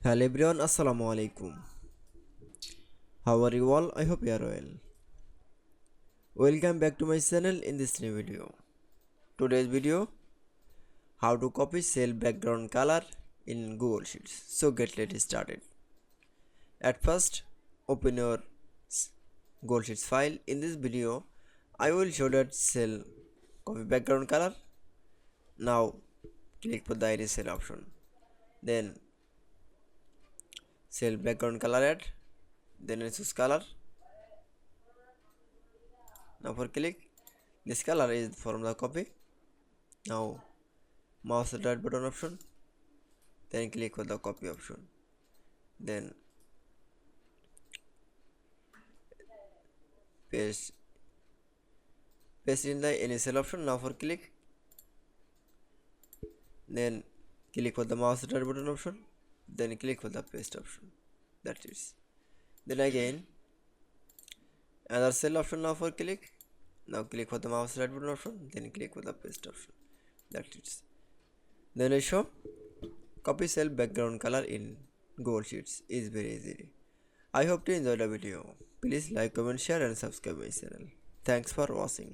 Hello everyone, Assalamu alaikum. How are you all? I hope you are well. Welcome back to my channel in this new video. Today's video, how to copy cell background color in Google Sheets. So let's started. At first, open your Google Sheets file. In this video, I will show that cell copy background color. Now click for the erase cell option. Then cell background color add. Then choose color. Now for click, this color is from the copy. Now mouse the right button option, then click for the copy option, then paste in the initial option. Now for click, then click for the mouse right button option, then click for the paste option. That's it. Then again another cell option. Now for click, now click for the mouse right button option, then click for the paste option. That's it. Then I show copy cell background color in Google Sheets is very easy. I hope you enjoyed the video. Please like, comment, share and subscribe my channel. Thanks for watching.